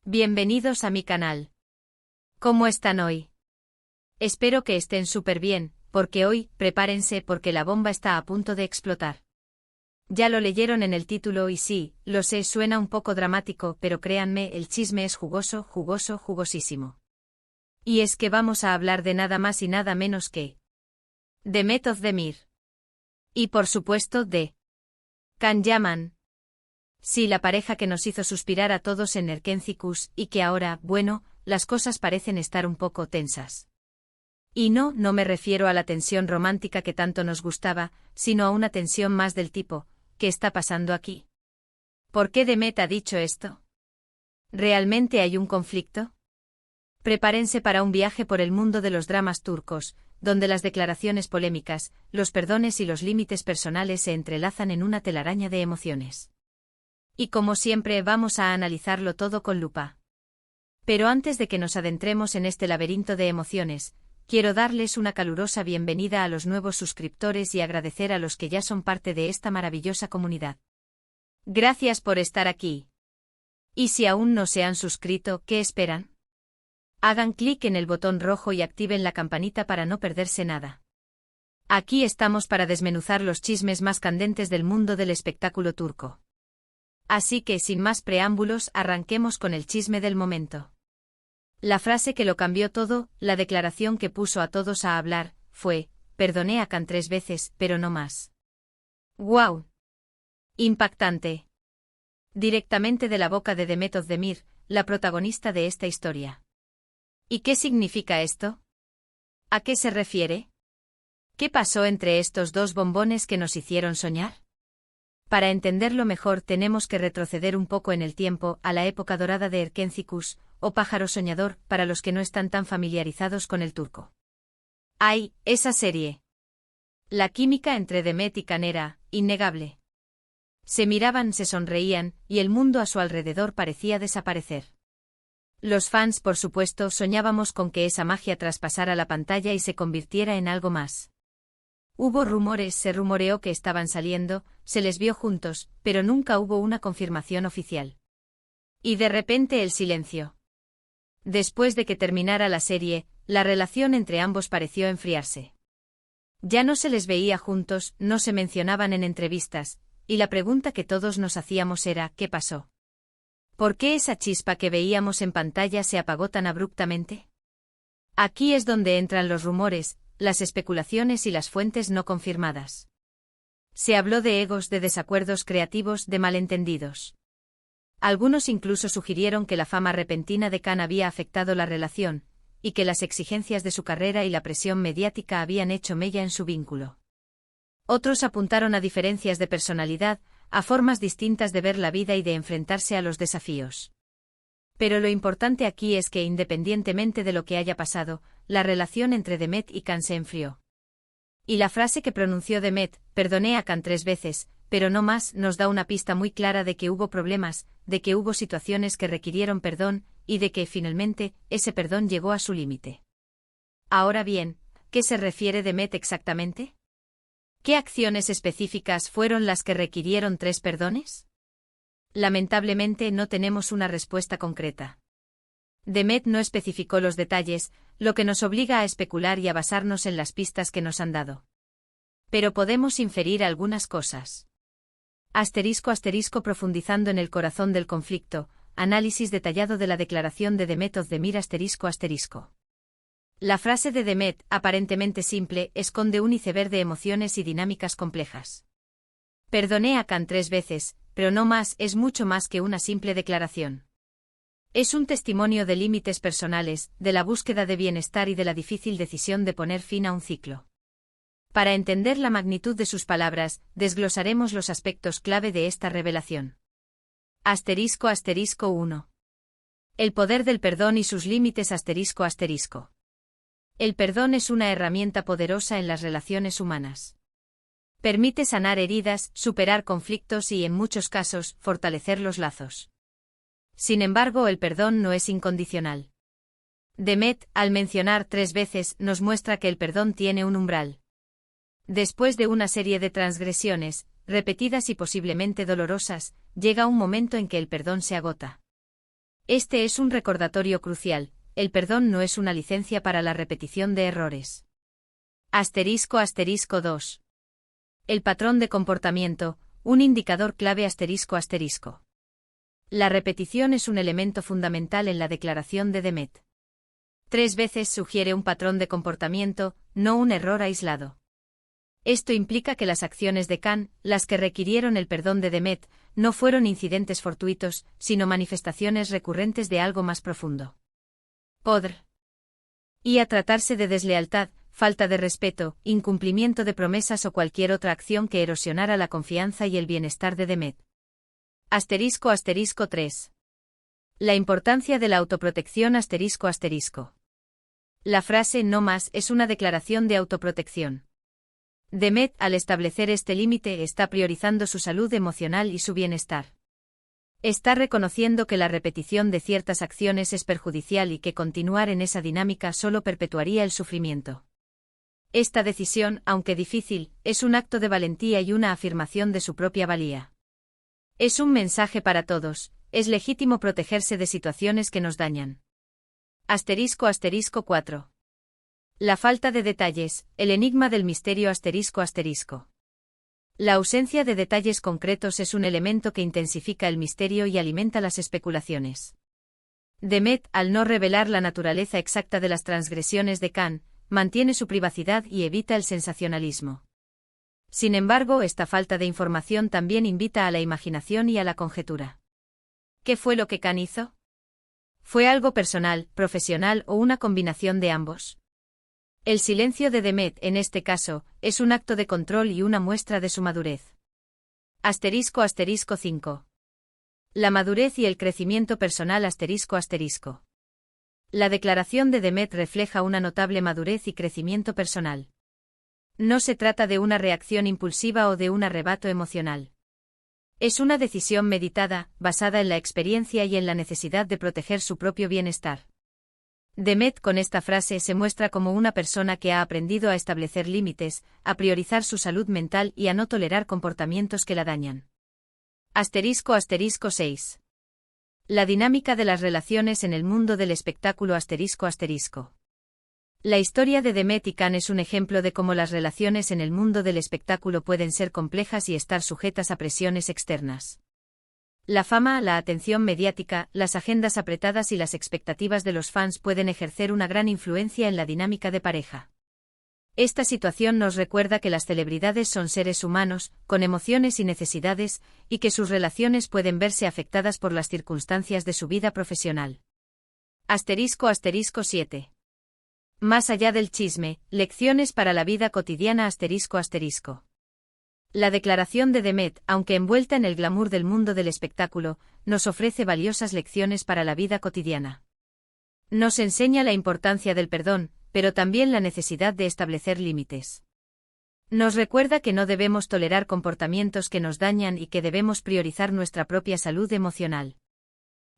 Bienvenidos a mi canal. ¿Cómo están hoy? Espero que estén súper bien, porque hoy, prepárense porque la bomba está a punto de explotar. Ya lo leyeron en el título y sí, lo sé, suena un poco dramático, pero créanme, el chisme es jugoso, jugoso, jugosísimo. Y es que vamos a hablar de nada más y nada menos que Demet Özdemir. Y por supuesto de Can Yaman. Sí, la pareja que nos hizo suspirar a todos en Erkencikus y que ahora, bueno, las cosas parecen estar un poco tensas. Y no me refiero a la tensión romántica que tanto nos gustaba, sino a una tensión más del tipo, ¿qué está pasando aquí? ¿Por qué Demet ha dicho esto? ¿Realmente hay un conflicto? Prepárense para un viaje por el mundo de los dramas turcos, donde las declaraciones polémicas, los perdones y los límites personales se entrelazan en una telaraña de emociones. Y como siempre vamos a analizarlo todo con lupa. Pero antes de que nos adentremos en este laberinto de emociones, quiero darles una calurosa bienvenida a los nuevos suscriptores y agradecer a los que ya son parte de esta maravillosa comunidad. Gracias por estar aquí. Y si aún no se han suscrito, ¿qué esperan? Hagan clic en el botón rojo y activen la campanita para no perderse nada. Aquí estamos para desmenuzar los chismes más candentes del mundo del espectáculo turco. Así que, sin más preámbulos, arranquemos con el chisme del momento. La frase que lo cambió todo, la declaración que puso a todos a hablar, fue: perdoné a Can 3 veces, pero no más. ¡Guau! Impactante. Directamente de la boca de Demet Özdemir, la protagonista de esta historia. ¿Y qué significa esto? ¿A qué se refiere? ¿Qué pasó entre estos dos bombones que nos hicieron soñar? Para entenderlo mejor tenemos que retroceder un poco en el tiempo, a la época dorada de Erkencikus, o pájaro soñador, para los que no están tan familiarizados con el turco. ¡Ay, esa serie! La química entre Demet y Can era innegable. Se miraban, se sonreían, y el mundo a su alrededor parecía desaparecer. Los fans, por supuesto, soñábamos con que esa magia traspasara la pantalla y se convirtiera en algo más. Hubo rumores, se rumoreó que estaban saliendo, se les vio juntos, pero nunca hubo una confirmación oficial. Y de repente el silencio. Después de que terminara la serie, la relación entre ambos pareció enfriarse. Ya no se les veía juntos, no se mencionaban en entrevistas, y la pregunta que todos nos hacíamos era: ¿qué pasó? ¿Por qué esa chispa que veíamos en pantalla se apagó tan abruptamente? Aquí es donde entran los rumores, las especulaciones y las fuentes no confirmadas. Se habló de egos, de desacuerdos creativos, de malentendidos. Algunos incluso sugirieron que la fama repentina de Can había afectado la relación, y que las exigencias de su carrera y la presión mediática habían hecho mella en su vínculo. Otros apuntaron a diferencias de personalidad, a formas distintas de ver la vida y de enfrentarse a los desafíos. Pero lo importante aquí es que, independientemente de lo que haya pasado, la relación entre Demet y Can se enfrió. Y la frase que pronunció Demet, perdoné a Can 3 veces, pero no más, nos da una pista muy clara de que hubo problemas, de que hubo situaciones que requirieron perdón, y de que, finalmente, ese perdón llegó a su límite. Ahora bien, ¿qué se refiere Demet exactamente? ¿Qué acciones específicas fueron las que requirieron 3 perdones? Lamentablemente no tenemos una respuesta concreta. Demet no especificó los detalles, lo que nos obliga a especular y a basarnos en las pistas que nos han dado. Pero podemos inferir algunas cosas. *** Profundizando en el corazón del conflicto, análisis detallado de la declaración de Demet Özdemir ***. La frase de Demet, aparentemente simple, esconde un iceberg de emociones y dinámicas complejas. Perdoné a Can 3 veces, pero no más, es mucho más que una simple declaración. Es un testimonio de límites personales, de la búsqueda de bienestar y de la difícil decisión de poner fin a un ciclo. Para entender la magnitud de sus palabras, desglosaremos los aspectos clave de esta revelación. ***1. El poder del perdón y sus límites ***. El perdón es una herramienta poderosa en las relaciones humanas. Permite sanar heridas, superar conflictos y, en muchos casos, fortalecer los lazos. Sin embargo, el perdón no es incondicional. Demet, al mencionar 3 veces, nos muestra que el perdón tiene un umbral. Después de una serie de transgresiones, repetidas y posiblemente dolorosas, llega un momento en que el perdón se agota. Este es un recordatorio crucial: el perdón no es una licencia para la repetición de errores. Asterisco asterisco 2. El patrón de comportamiento, un indicador clave asterisco asterisco. La repetición es un elemento fundamental en la declaración de Demet. 3 veces sugiere un patrón de comportamiento, no un error aislado. Esto implica que las acciones de Can, las que requirieron el perdón de Demet, no fueron incidentes fortuitos, sino manifestaciones recurrentes de algo más profundo. Podría tratarse de deslealtad, falta de respeto, incumplimiento de promesas o cualquier otra acción que erosionara la confianza y el bienestar de Demet. Asterisco asterisco 3. La importancia de la autoprotección asterisco asterisco. La frase "no más" es una declaración de autoprotección. Demet, al establecer este límite, está priorizando su salud emocional y su bienestar. Está reconociendo que la repetición de ciertas acciones es perjudicial y que continuar en esa dinámica solo perpetuaría el sufrimiento. Esta decisión, aunque difícil, es un acto de valentía y una afirmación de su propia valía. Es un mensaje para todos: es legítimo protegerse de situaciones que nos dañan. Asterisco asterisco 4. La falta de detalles, el enigma del misterio asterisco asterisco. La ausencia de detalles concretos es un elemento que intensifica el misterio y alimenta las especulaciones. Demet, al no revelar la naturaleza exacta de las transgresiones de Can, mantiene su privacidad y evita el sensacionalismo. Sin embargo, esta falta de información también invita a la imaginación y a la conjetura. ¿Qué fue lo que Can hizo? ¿Fue algo personal, profesional o una combinación de ambos? El silencio de Demet, en este caso, es un acto de control y una muestra de su madurez. Asterisco asterisco 5. La madurez y el crecimiento personal asterisco asterisco. La declaración de Demet refleja una notable madurez y crecimiento personal. No se trata de una reacción impulsiva o de un arrebato emocional. Es una decisión meditada, basada en la experiencia y en la necesidad de proteger su propio bienestar. Demet, con esta frase, se muestra como una persona que ha aprendido a establecer límites, a priorizar su salud mental y a no tolerar comportamientos que la dañan. Asterisco asterisco 6. La dinámica de las relaciones en el mundo del espectáculo asterisco asterisco. La historia de Demet y Can es un ejemplo de cómo las relaciones en el mundo del espectáculo pueden ser complejas y estar sujetas a presiones externas. La fama, la atención mediática, las agendas apretadas y las expectativas de los fans pueden ejercer una gran influencia en la dinámica de pareja. Esta situación nos recuerda que las celebridades son seres humanos, con emociones y necesidades, y que sus relaciones pueden verse afectadas por las circunstancias de su vida profesional. Asterisco asterisco 7. Más allá del chisme, lecciones para la vida cotidiana asterisco asterisco. La declaración de Demet, aunque envuelta en el glamour del mundo del espectáculo, nos ofrece valiosas lecciones para la vida cotidiana. Nos enseña la importancia del perdón, pero también la necesidad de establecer límites. Nos recuerda que no debemos tolerar comportamientos que nos dañan y que debemos priorizar nuestra propia salud emocional.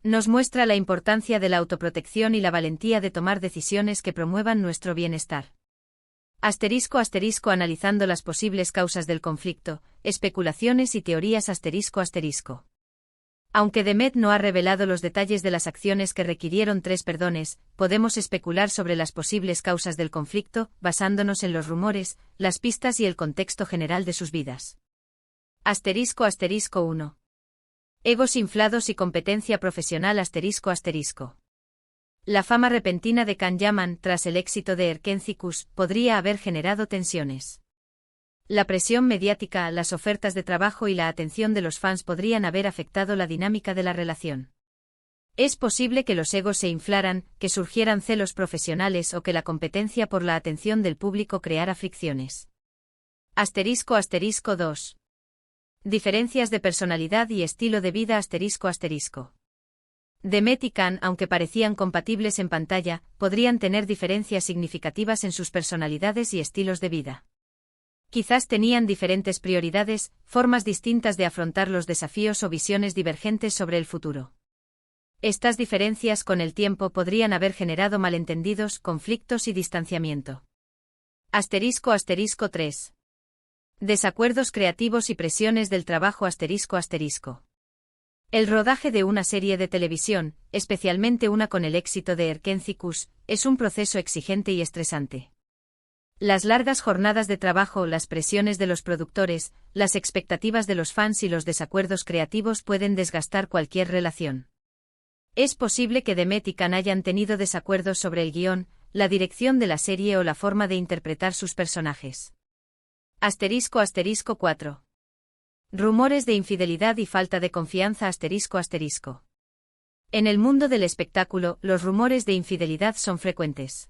Nos muestra la importancia de la autoprotección y la valentía de tomar decisiones que promuevan nuestro bienestar. Asterisco asterisco analizando las posibles causas del conflicto, especulaciones y teorías asterisco asterisco. Aunque Demet no ha revelado los detalles de las acciones que requirieron 3 perdones, podemos especular sobre las posibles causas del conflicto, basándonos en los rumores, las pistas y el contexto general de sus vidas. Asterisco asterisco 1. Egos inflados y competencia profesional asterisco asterisco. La fama repentina de Can Yaman, tras el éxito de Erkencicus, podría haber generado tensiones. La presión mediática, las ofertas de trabajo y la atención de los fans podrían haber afectado la dinámica de la relación. Es posible que los egos se inflaran, que surgieran celos profesionales o que la competencia por la atención del público creara fricciones. Asterisco asterisco 2. Diferencias de personalidad y estilo de vida asterisco asterisco. Demet y Can, aunque parecían compatibles en pantalla, podrían tener diferencias significativas en sus personalidades y estilos de vida. Quizás tenían diferentes prioridades, formas distintas de afrontar los desafíos o visiones divergentes sobre el futuro. Estas diferencias con el tiempo podrían haber generado malentendidos, conflictos y distanciamiento. Asterisco asterisco 3. Desacuerdos creativos y presiones del trabajo asterisco asterisco. El rodaje de una serie de televisión, especialmente una con el éxito de Erkenci-Kuş, es un proceso exigente y estresante. Las largas jornadas de trabajo, las presiones de los productores, las expectativas de los fans y los desacuerdos creativos pueden desgastar cualquier relación. Es posible que Demet y Can hayan tenido desacuerdos sobre el guión, la dirección de la serie o la forma de interpretar sus personajes. *** 4. Rumores de infidelidad y falta de confianza ***. En el mundo del espectáculo, los rumores de infidelidad son frecuentes.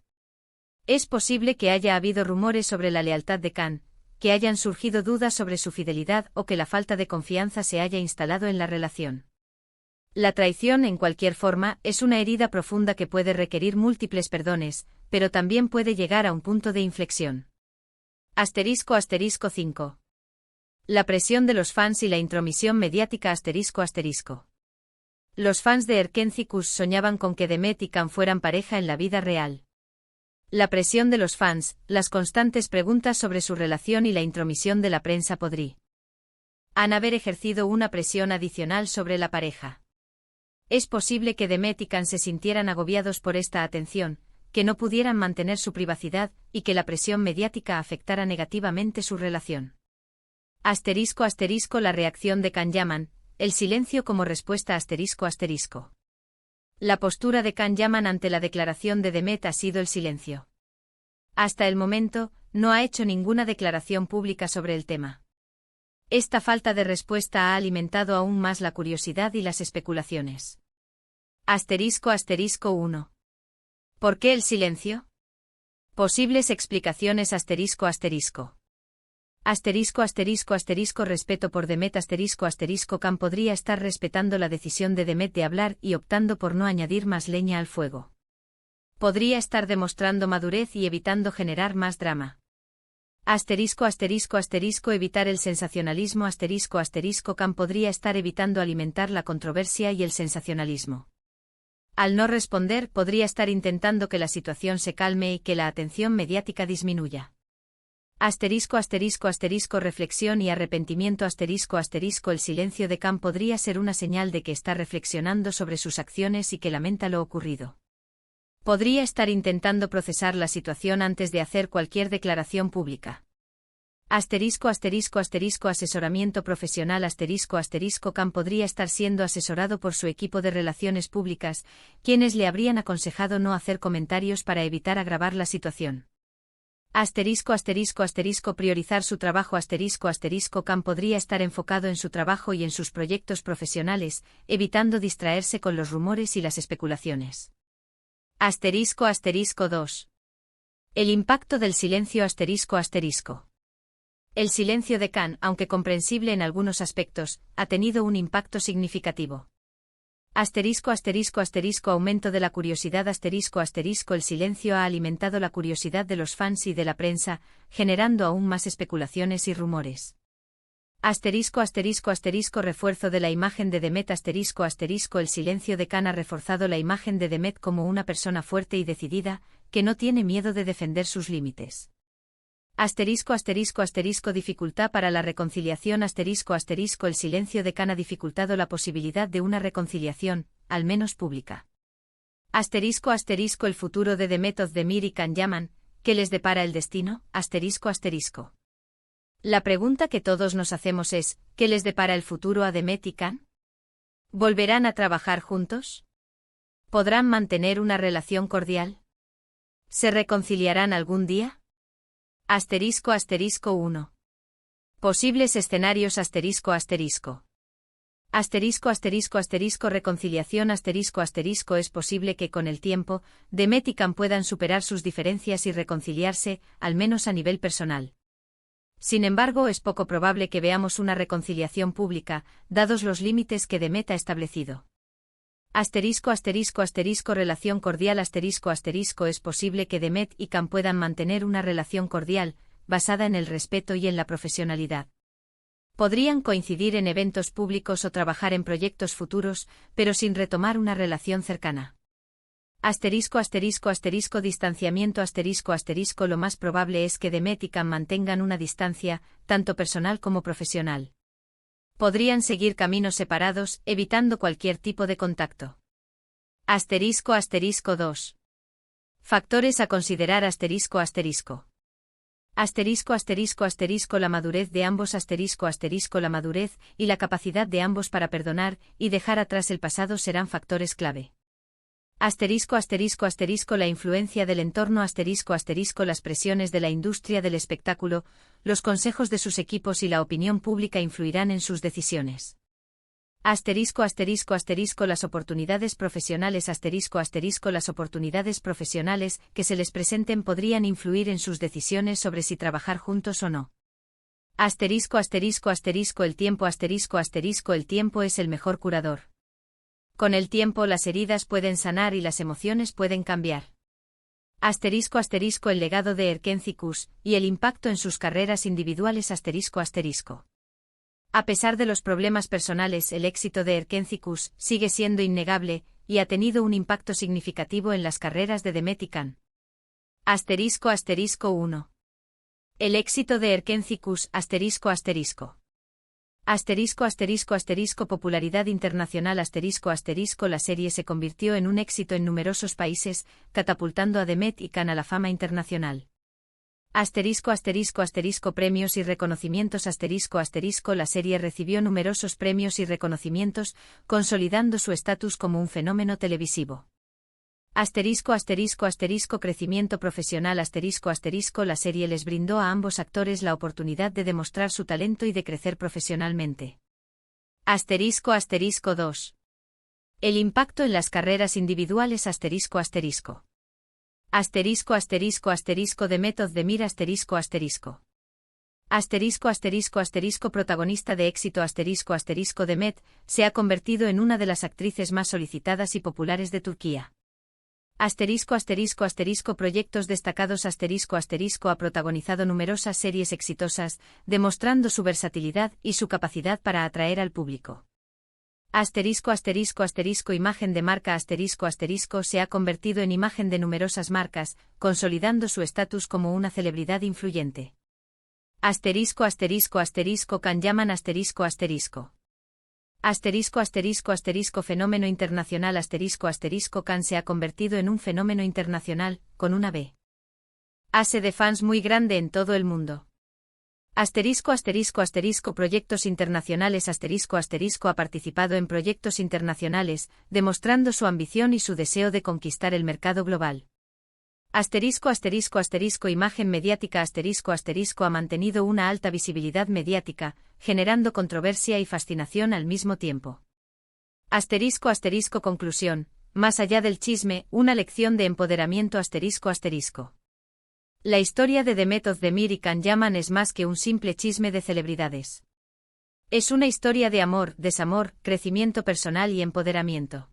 Es posible que haya habido rumores sobre la lealtad de Can, que hayan surgido dudas sobre su fidelidad o que la falta de confianza se haya instalado en la relación. La traición, en cualquier forma, es una herida profunda que puede requerir múltiples perdones, pero también puede llegar a un punto de inflexión. **5. La presión de los fans y la intromisión mediática ***. Los fans de Erkenci-Kuş soñaban con que Demet y Can fueran pareja en la vida real. La presión de los fans, las constantes preguntas sobre su relación y la intromisión de la prensa podrían haber ejercido una presión adicional sobre la pareja. Es posible que Demet y Can se sintieran agobiados por esta atención, que no pudieran mantener su privacidad y que la presión mediática afectara negativamente su relación. ***. La reacción de Can Yaman, el silencio como respuesta ***. La postura de Can Yaman ante la declaración de Demet ha sido el silencio. Hasta el momento, no ha hecho ninguna declaración pública sobre el tema. Esta falta de respuesta ha alimentado aún más la curiosidad y las especulaciones. ***1. ¿Por qué el silencio? Posibles explicaciones ***. Respeto por Demet Can podría estar respetando la decisión de Demet de hablar y optando por no añadir más leña al fuego. Podría estar demostrando madurez y evitando generar más drama. Evitar el sensacionalismo Can podría estar evitando alimentar la controversia y el sensacionalismo. Al no responder, podría estar intentando que la situación se calme y que la atención mediática disminuya. Reflexión y arrepentimiento El silencio de Can podría ser una señal de que está reflexionando sobre sus acciones y que lamenta lo ocurrido. Podría estar intentando procesar la situación antes de hacer cualquier declaración pública. Asesoramiento profesional Can podría estar siendo asesorado por su equipo de relaciones públicas, quienes le habrían aconsejado no hacer comentarios para evitar agravar la situación. Priorizar su trabajo Can podría estar enfocado en su trabajo y en sus proyectos profesionales, evitando distraerse con los rumores y las especulaciones. ***2. El impacto del silencio El silencio de Can, aunque comprensible en algunos aspectos, ha tenido un impacto significativo. Aumento de la curiosidad El silencio ha alimentado la curiosidad de los fans y de la prensa, generando aún más especulaciones y rumores. Refuerzo de la imagen de Demet El silencio de Can ha reforzado la imagen de Demet como una persona fuerte y decidida, que no tiene miedo de defender sus límites. Dificultad para la reconciliación El silencio de Can ha dificultado la posibilidad de una reconciliación, al menos pública. El futuro de Demet Özdemir y Can Yaman, ¿qué les depara el destino? La pregunta que todos nos hacemos es, ¿qué les depara el futuro a Demet y Can? ¿Volverán a trabajar juntos? ¿Podrán mantener una relación cordial? ¿Se reconciliarán algún día? ***1. Posibles escenarios Reconciliación Es posible que con el tiempo, Demet y Can puedan superar sus diferencias y reconciliarse, al menos a nivel personal. Sin embargo, es poco probable que veamos una reconciliación pública, dados los límites que Demet ha establecido. Relación cordial Es posible que Demet y Can puedan mantener una relación cordial, basada en el respeto y en la profesionalidad. Podrían coincidir en eventos públicos o trabajar en proyectos futuros, pero sin retomar una relación cercana. Distanciamiento Lo más probable es que Demet y Can mantengan una distancia, tanto personal como profesional. Podrían seguir caminos separados, evitando cualquier tipo de contacto. Asterisco asterisco 2. Factores a considerar asterisco asterisco. Asterisco asterisco asterisco la madurez de ambos asterisco asterisco la madurez y la capacidad de ambos para perdonar y dejar atrás el pasado serán factores clave. Asterisco asterisco asterisco la influencia del entorno asterisco asterisco las presiones de la industria del espectáculo, los consejos de sus equipos y la opinión pública influirán en sus decisiones. Asterisco asterisco asterisco las oportunidades profesionales asterisco asterisco las oportunidades profesionales que se les presenten podrían influir en sus decisiones sobre si trabajar juntos o no. Asterisco asterisco asterisco el tiempo asterisco asterisco el tiempo es el mejor curador. Con el tiempo las heridas pueden sanar y las emociones pueden cambiar. Asterisco asterisco el legado de Erkenci-Kuş y el impacto en sus carreras individuales asterisco asterisco. A pesar de los problemas personales, el éxito de Erkenci-Kuş sigue siendo innegable y ha tenido un impacto significativo en las carreras de Demet y Can. Asterisco asterisco 1. El éxito de Erkenci-Kuş asterisco asterisco. Asterisco asterisco asterisco popularidad internacional asterisco asterisco la serie se convirtió en un éxito en numerosos países, catapultando a Demet y Can a la fama internacional. Asterisco asterisco asterisco premios y reconocimientos asterisco asterisco la serie recibió numerosos premios y reconocimientos, consolidando su estatus como un fenómeno televisivo. Asterisco asterisco asterisco crecimiento profesional asterisco asterisco la serie les brindó a ambos actores la oportunidad de demostrar su talento y de crecer profesionalmente. Asterisco asterisco 2. El impacto en las carreras individuales asterisco asterisco. Asterisco asterisco asterisco Demet Özdemir asterisco asterisco. Asterisco asterisco asterisco protagonista de éxito asterisco asterisco Demet se ha convertido en una de las actrices más solicitadas y populares de Turquía. Asterisco asterisco asterisco proyectos destacados asterisco asterisco ha protagonizado numerosas series exitosas, demostrando su versatilidad y su capacidad para atraer al público. Asterisco asterisco asterisco imagen de marca asterisco asterisco se ha convertido en imagen de numerosas marcas, consolidando su estatus como una celebridad influyente. Asterisco asterisco asterisco Can Yaman asterisco asterisco. Asterisco asterisco asterisco fenómeno internacional asterisco asterisco Can se ha convertido en un fenómeno internacional, con una base de fans muy grande en todo el mundo. Asterisco asterisco asterisco proyectos internacionales asterisco asterisco ha participado en proyectos internacionales, demostrando su ambición y su deseo de conquistar el mercado global. Asterisco asterisco asterisco imagen mediática asterisco asterisco ha mantenido una alta visibilidad mediática, generando controversia y fascinación al mismo tiempo. Asterisco asterisco conclusión, más allá del chisme, una lección de empoderamiento asterisco asterisco. La historia de Demet Özdemir y Can Yaman es más que un simple chisme de celebridades. Es una historia de amor, desamor, crecimiento personal y empoderamiento.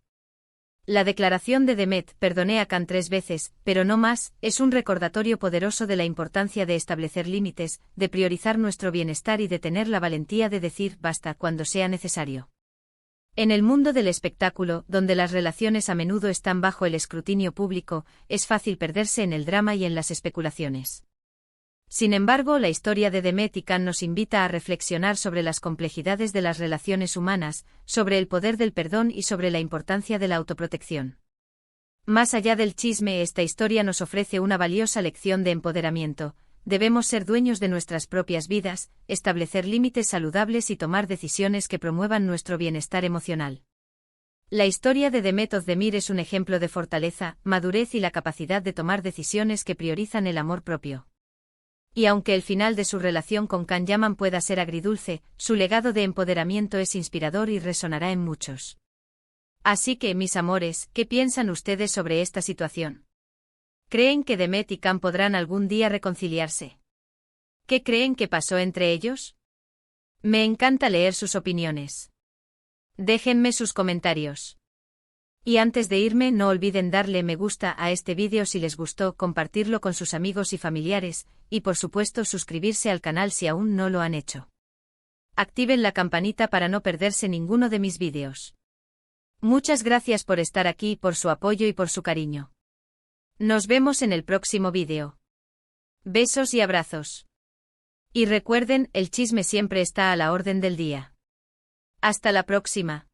La declaración de Demet, perdoné a Can 3 veces, pero no más, es un recordatorio poderoso de la importancia de establecer límites, de priorizar nuestro bienestar y de tener la valentía de decir basta cuando sea necesario. En el mundo del espectáculo, donde las relaciones a menudo están bajo el escrutinio público, es fácil perderse en el drama y en las especulaciones. Sin embargo, la historia de Demet y Can nos invita a reflexionar sobre las complejidades de las relaciones humanas, sobre el poder del perdón y sobre la importancia de la autoprotección. Más allá del chisme, esta historia nos ofrece una valiosa lección de empoderamiento. Debemos ser dueños de nuestras propias vidas, establecer límites saludables y tomar decisiones que promuevan nuestro bienestar emocional. La historia de Demet Özdemir es un ejemplo de fortaleza, madurez y la capacidad de tomar decisiones que priorizan el amor propio. Y aunque el final de su relación con Can Yaman pueda ser agridulce, su legado de empoderamiento es inspirador y resonará en muchos. Así que, mis amores, ¿qué piensan ustedes sobre esta situación? ¿Creen que Demet y Can podrán algún día reconciliarse? ¿Qué creen que pasó entre ellos? Me encanta leer sus opiniones. Déjenme sus comentarios. Y antes de irme, no olviden darle me gusta a este vídeo si les gustó, compartirlo con sus amigos y familiares, y por supuesto suscribirse al canal si aún no lo han hecho. Activen la campanita para no perderse ninguno de mis vídeos. Muchas gracias por estar aquí, por su apoyo y por su cariño. Nos vemos en el próximo vídeo. Besos y abrazos. Y recuerden, el chisme siempre está a la orden del día. Hasta la próxima.